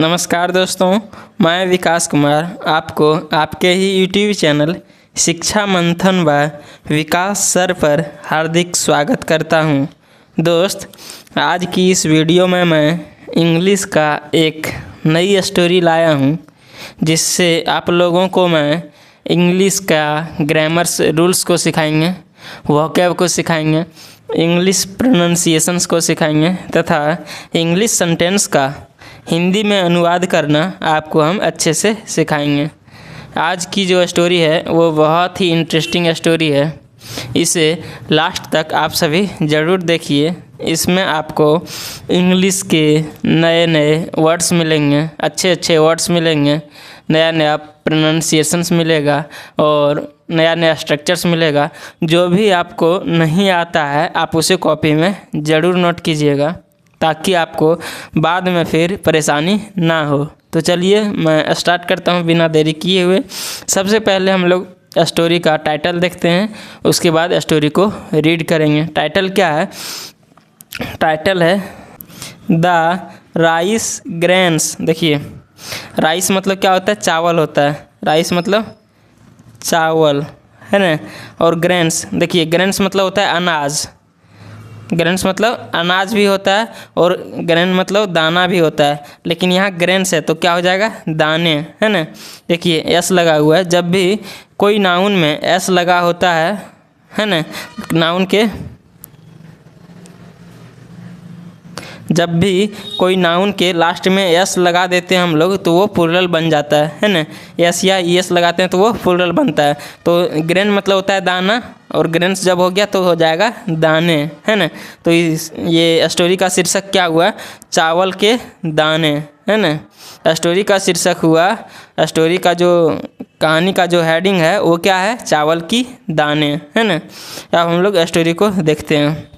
नमस्कार दोस्तों, मैं विकास कुमार आपको आपके ही यूट्यूब चैनल शिक्षा मंथन व विकास सर पर हार्दिक स्वागत करता हूं। दोस्त, आज की इस वीडियो में मैं इंग्लिश का एक नई स्टोरी लाया हूं, जिससे आप लोगों को मैं इंग्लिश का ग्रामर्स रूल्स को सिखाएंगे, वोकैब को सिखाएंगे, इंग्लिश प्रोनाउंसिएशंस को सिखाएंगे तथा इंग्लिश सेंटेंस का हिंदी में अनुवाद करना आपको हम अच्छे से सिखाएंगे। आज की जो स्टोरी है वो बहुत ही इंटरेस्टिंग स्टोरी है। इसे लास्ट तक आप सभी ज़रूर देखिए। इसमें आपको इंग्लिश के नए नए वर्ड्स मिलेंगे, अच्छे अच्छे वर्ड्स मिलेंगे, नया नया प्रोनाउंसिएशंस मिलेगा और नया नया स्ट्रक्चर्स मिलेगा। जो भी आपको नहीं आता है आप उसे कॉपी में ज़रूर नोट कीजिएगा, ताकि आपको बाद में फिर परेशानी ना हो। तो चलिए मैं स्टार्ट करता हूँ बिना देरी किए हुए। सबसे पहले हम लोग स्टोरी का टाइटल देखते हैं, उसके बाद स्टोरी को रीड करेंगे। टाइटल क्या है? टाइटल है द राइस ग्रेन्स। देखिए, राइस मतलब क्या होता है? चावल होता है। राइस मतलब चावल है ना। और ग्रेन्स, देखिए ग्रेन्स मतलब होता है अनाज। ग्रेन्स मतलब अनाज भी होता है और ग्रेन मतलब दाना भी होता है, लेकिन यहाँ ग्रेन्स है तो क्या हो जाएगा? दाने, है ना। देखिए एस लगा हुआ है। जब भी कोई नाउन में एस लगा होता है ना, नाउन के जब भी कोई नाउन के लास्ट में एस लगा देते हैं हम लोग तो वो प्लूरल बन जाता है ना। एस या ईएस लगाते हैं तो वो प्लूरल बनता है। तो ग्रेन मतलब होता है दाना और ग्रेन्स जब हो गया तो हो जाएगा दाने, है ना। तो ये स्टोरी का शीर्षक क्या हुआ? चावल के दाने, है ना। स्टोरी का शीर्षक हुआ, स्टोरी का जो कहानी का जो हेडिंग है वो क्या है? चावल की दाने, है ना। अब हम लोग स्टोरी को देखते हैं।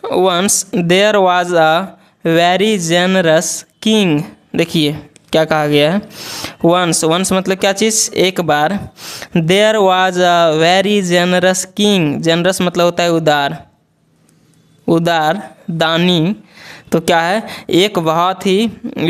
Once there was a very generous king। देखिए क्या कहा गया है? once मतलब क्या चीज़? एक बार। there was a very generous king। generous मतलब होता है उदार, उदार दानी। तो क्या है? एक बहुत ही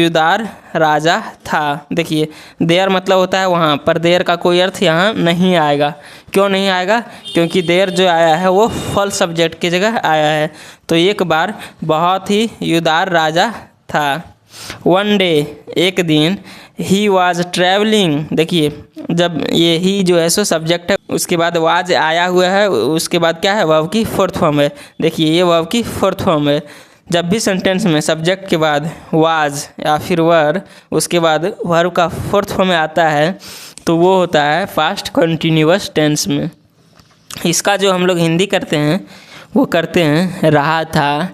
उदार राजा था। देखिए देयर मतलब होता है वहाँ पर, देयर का कोई अर्थ यहाँ नहीं आएगा। क्यों नहीं आएगा? क्योंकि देयर जो आया है वो फल सब्जेक्ट की जगह आया है। तो एक बार बहुत ही उदार राजा था। वन डे, एक दिन। He was travelling. देखिए जब ये ही जो है सो सब्जेक्ट है, उसके बाद वाज आया हुआ है, उसके बाद क्या है? वर्ब की फोर्थ फॉर्म है। देखिए ये वर्ब की फोर्थ फॉर्म है। जब भी सेंटेंस में सब्जेक्ट के बाद वाज या फिर वर, उसके बाद वर्ब का फोर्थ फॉर्म में आता है तो वो होता है पास्ट कंटिन्यूअस टेंस में। इसका जो हम लोग हिंदी करते हैं वो करते हैं रहा था,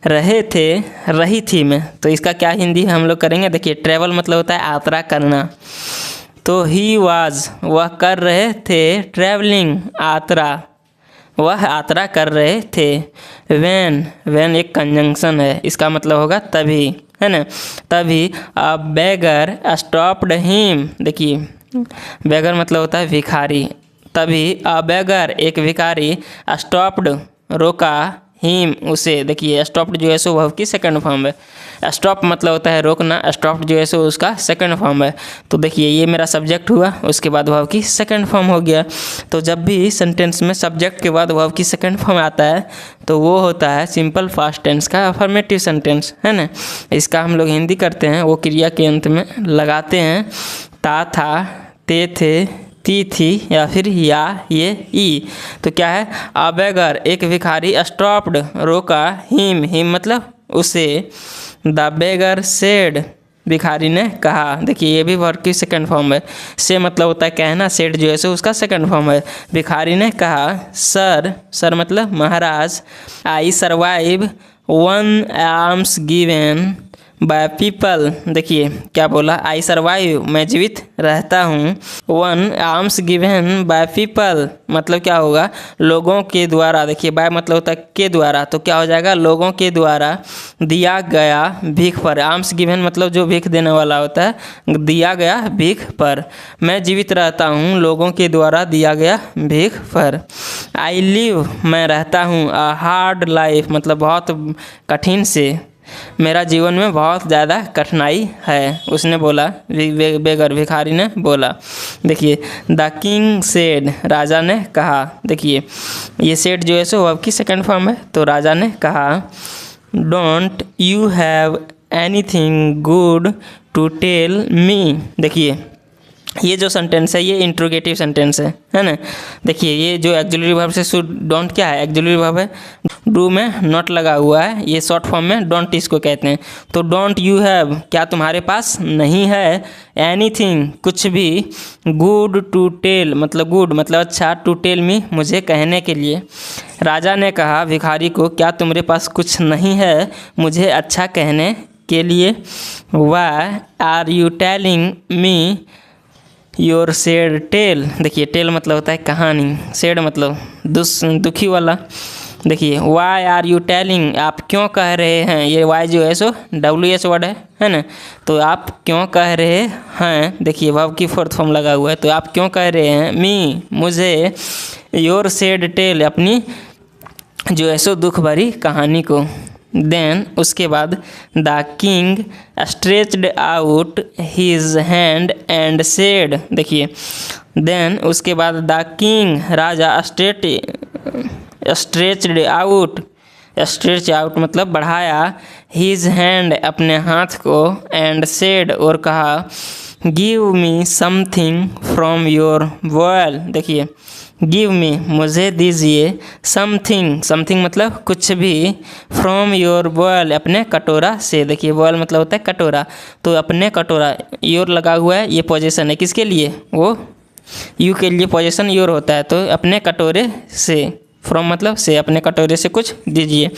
रहे थे, रही थी में। तो इसका क्या हिंदी हम लोग करेंगे? देखिए ट्रैवल मतलब होता है यात्रा करना। तो ही वाज, वह कर रहे थे, ट्रैवलिंग यात्रा, वह यात्रा कर रहे थे। वैन एक कंजंक्शन है, इसका मतलब होगा तभी, है ना। तभी अ बेगर स्टॉप्ड हिम। देखिए बेगर मतलब होता है भिखारी। तभी अ बेगर एक भिखारी स्टॉप्ड रोका हिम उसे। देखिए स्टॉप्ड जो है सो वर्ब की सेकंड फॉर्म है। स्टॉप मतलब होता है रोकना, स्टॉप्ड जो है सो उसका सेकंड फॉर्म है। तो देखिए ये मेरा सब्जेक्ट हुआ, उसके बाद वर्ब की सेकंड फॉर्म हो गया। तो जब भी सेंटेंस में सब्जेक्ट के बाद वर्ब की सेकंड फॉर्म आता है तो वो होता है सिंपल पास्ट टेंस का अफर्मेटिव सेंटेंस, है ना। इसका हम लोग हिंदी करते हैं, वो क्रिया के अंत में लगाते हैं ता था, ते थे, ती थी या फिर या ये ई। तो क्या है? अ बेगर एक भिखारी स्टॉप्ड रोका हिम मतलब उसे। द बेगर सेड भिखारी ने कहा। देखिए ये भी वर्ब की सेकंड फॉर्म है। से मतलब होता है कहना, सेड जो है सो उसका सेकंड फॉर्म है। भिखारी ने कहा सर मतलब महाराज। I survive on alms given by people. देखिए क्या बोला? आई सर्वाइव मैं जीवित रहता हूँ, on alms given by people मतलब क्या होगा? लोगों के द्वारा। देखिए बाय मतलब होता है के द्वारा, तो क्या हो जाएगा? लोगों के द्वारा दिया गया भीख पर। आर्म्स गिवन मतलब जो भीख देने वाला होता है, दिया गया भीख पर। मैं जीवित रहता हूँ लोगों के द्वारा दिया गया भीख पर। आई लिव मैं रहता हूँ, अ हार्ड लाइफ मतलब बहुत कठिन से मेरा जीवन में बहुत ज़्यादा कठिनाई है, उसने बोला, बेगर भिखारी ने बोला। देखिए द किंग सेड, राजा ने कहा। देखिए ये सेड जो है सो वर्ब की सेकंड फॉर्म है, तो राजा ने कहा don't you have anything good to tell me. देखिए ये जो सेंटेंस है ये इंट्रोगेटिव सेंटेंस है ना। देखिए ये जो एक्सिलरी वर्ब से शुड, डोंट क्या है, एक्सिलरी वर्ब है, डू में नॉट लगा हुआ है, ये शॉर्ट फॉर्म में डोंट इसको कहते हैं। तो डोंट यू हैव, क्या तुम्हारे पास नहीं है, एनीथिंग कुछ भी, गुड टू टेल मतलब गुड मतलब अच्छा, टू टेल मी मुझे कहने के लिए। राजा ने कहा भिखारी को, क्या तुम्हारे पास कुछ नहीं है मुझे अच्छा कहने के लिए। Why are you telling me your sad tale. देखिए टेल मतलब होता है कहानी, सैड मतलब दुखी वाला। देखिए वाई आर यू टेलिंग, आप क्यों कह रहे हैं, ये वाई जो है सो WH वर्ड है ना, तो आप क्यों कह रहे हैं। देखिए वर्ब की फोर्थ फॉर्म लगा हुआ है, तो आप क्यों कह रहे हैं, मी मुझे, योर सैड टेल अपनी जो है सो दुख भरी कहानी को। देन उसके बाद the king stretched out his hand and said. देखिए देन उसके बाद the king, Raja, stretched out, stretch out मतलब बढ़ाया, हिज हैंड अपने हाथ को, एंड सेड और कहा give me something from your bowl. देखिए गिव मी मुझे दीजिए, समथिंग, समथिंग मतलब कुछ भी, फ्रॉम योर बॉयल अपने कटोरा से। देखिए बॉयल मतलब होता है कटोरा, तो अपने कटोरा, योर लगा हुआ है, ये पोजीशन है किसके लिए, वो यू के लिए पोजीशन योर होता है, तो अपने कटोरे से, फ्रॉम मतलब से, अपने कटोरे से कुछ दीजिए।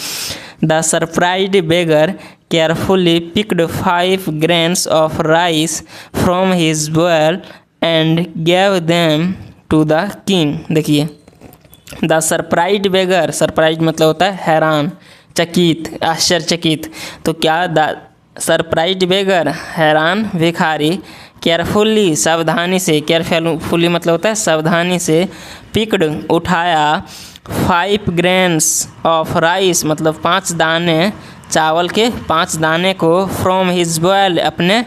The surprised beggar carefully picked 5 grains of rice from his bowl and gave them to the king। देखिए द सरप्राइज्ड बेगर, सरप्राइज मतलब होता है हैरान, चकित, आश्चर्यचकित, तो क्या द सरप्राइज्ड बेगर हैरान भिखारी, केयरफुली सावधानी से, केयरफुली मतलब होता है सावधानी से, पिक्ड उठाया, 5 grains ऑफ राइस मतलब 5 दाने चावल के, 5 दाने को, फ्रॉम हिज बॉयल अपने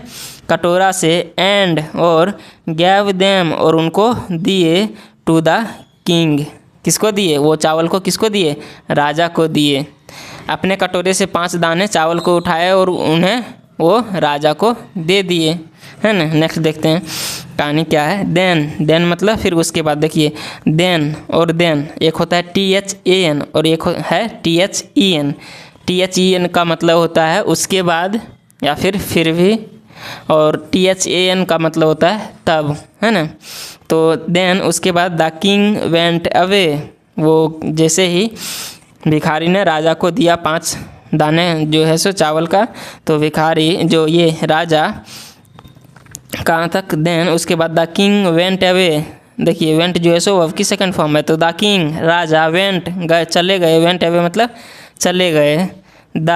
कटोरा से, एंड और, गैव देम और उनको दिए, टू द किंग किसको दिए, वो चावल को किसको दिए, राजा को दिए। अपने कटोरे से 5 दाने चावल को उठाए और उन्हें वो राजा को दे दिए, है ना। नेक्स्ट देखते हैं कहानी क्या है। देन, देन मतलब फिर उसके बाद। देखिए देन और देन, एक होता है THAN और एक है THEN। THEN का मतलब होता है उसके बाद या फिर भी, और THAN का मतलब होता है तब, है ना। तो देन उसके बाद द किंग वेंट अवे, वो जैसे ही भिखारी ने राजा को दिया 5 दाने जो है सो चावल का, तो भिखारी जो ये राजा कहाँ तक, देन उसके बाद द किंग वेंट अवे। देखिए वेंट जो है सो वर्ब की सेकंड फॉर्म है, तो द किंग राजा, वेंट गए, चले गए, वेंट अवे मतलब चले गए। The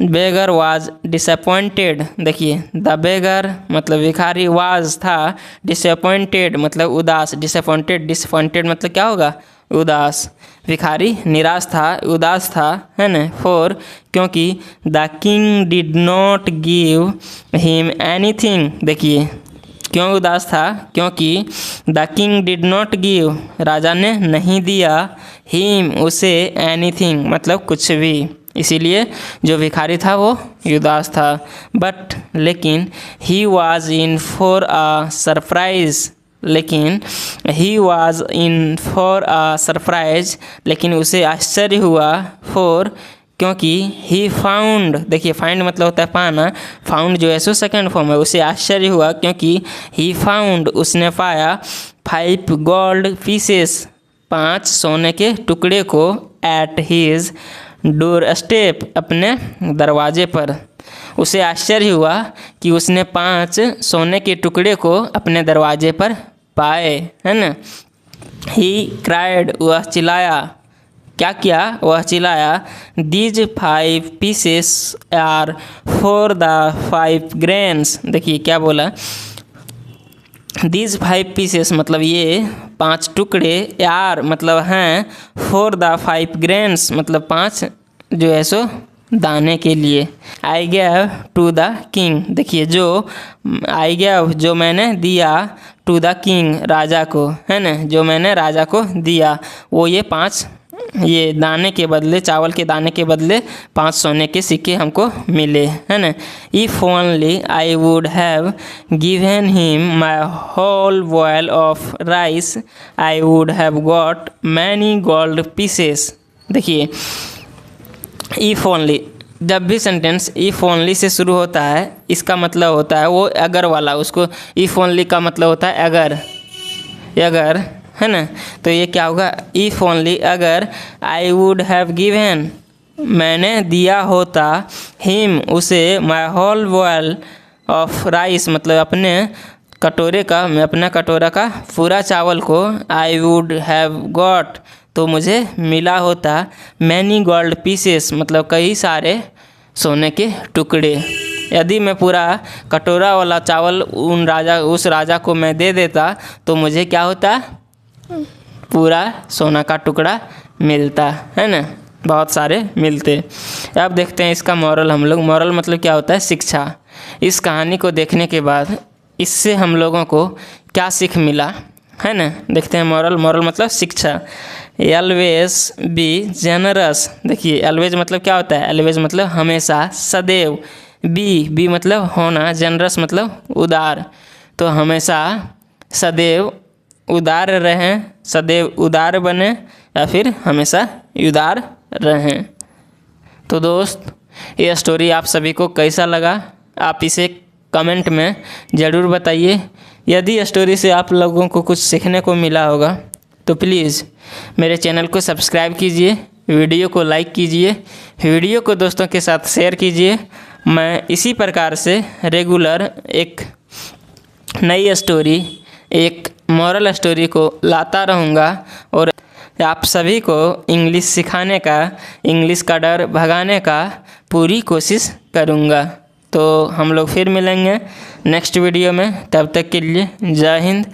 beggar was disappointed. देखिए द बेगर मतलब भिखारी, वाज था, डिसअपॉइंटेड मतलब उदास, डिसअपॉइंटेड मतलब क्या होगा, उदास। भिखारी निराश था, उदास था, है ना। फॉर क्योंकि the king did not give him anything. देखिए क्यों उदास था, क्योंकि the king did not give, राजा ने नहीं दिया, हिम उसे, एनीथिंग मतलब कुछ भी, इसीलिए जो भिखारी था वो उदास था। बट लेकिन, he was in for a surprise, लेकिन he was in for a surprise, लेकिन उसे आश्चर्य हुआ, फॉर क्योंकि, ही फाउंड। देखिए फाइंड मतलब होता है पाना, फाउंड जो है सो सेकंड फॉर्म है, उसे आश्चर्य हुआ क्योंकि ही फाउंड उसने पाया, 5 gold pieces 5 सोने के टुकड़े को, एट हीज डोर स्टेप अपने दरवाजे पर। उसे आश्चर्य हुआ कि उसने 5 सोने के टुकड़े को अपने दरवाजे पर पाए, है ना। ही क्राइड वह चिल्लाया, क्या किया, वह चिल्लाया, these 5 pieces are for the 5 grains। देखिए क्या बोला, दीज 5 pieces मतलब ये 5 टुकड़े, यार मतलब हैं, फॉर द 5 grains मतलब 5 जो है सो दाने के लिए। आई गैव टू द किंग, देखिए जो आई गैव जो मैंने दिया, टू द किंग राजा को, है ना, जो मैंने राजा को दिया वो ये 5 ये दाने के बदले, चावल के दाने के बदले 5 सोने के सिक्के हमको मिले, है ना। If only I would have given him my whole bowl of rice I would have got many gold pieces. देखिए इफ़ ओनली, जब भी सेंटेंस इफ़ ओनली से शुरू होता है इसका मतलब होता है वो अगर वाला, उसको इफ़ ओनली का मतलब होता है अगर, अगर, है ना। तो ये क्या होगा, इफ़ ओनली अगर, आई वुड हैव गिवन मैंने दिया होता, हिम उसे, my whole bowl of rice मतलब अपने कटोरे का, मैं अपना कटोरा का पूरा चावल को, आई वुड हैव गॉट तो मुझे मिला होता, मैनी गोल्ड पीसेस मतलब कई सारे सोने के टुकड़े। यदि मैं पूरा कटोरा वाला चावल उस राजा को मैं दे देता तो मुझे क्या होता, पूरा सोना का टुकड़ा मिलता, है ना, बहुत सारे मिलते। अब देखते हैं इसका मॉरल हम लोग। मॉरल मतलब क्या होता है, शिक्षा। इस कहानी को देखने के बाद इससे हम लोगों को क्या सीख मिला, है ना, देखते हैं मॉरल। मॉरल मतलब शिक्षा। ऑलवेज बी जेनरस, देखिए ऑलवेज मतलब क्या होता है, ऑलवेज मतलब हमेशा, सदैव, बी मतलब होना, जेनरस मतलब उदार, तो हमेशा सदैव उदार रहें, सदैव उदार बने या फिर हमेशा उदार रहें। तो दोस्त ये स्टोरी आप सभी को कैसा लगा, आप इसे कमेंट में ज़रूर बताइए। यदि स्टोरी से आप लोगों को कुछ सीखने को मिला होगा तो प्लीज़ मेरे चैनल को सब्सक्राइब कीजिए, वीडियो को लाइक कीजिए, वीडियो को दोस्तों के साथ शेयर कीजिए। मैं इसी प्रकार से रेगुलर एक नई स्टोरी, एक मॉरल स्टोरी को लाता रहूँगा और आप सभी को इंग्लिश सिखाने का, इंग्लिश का डर भगाने का पूरी कोशिश करूँगा। तो हम लोग फिर मिलेंगे नेक्स्ट वीडियो में, तब तक के लिए जय हिंद।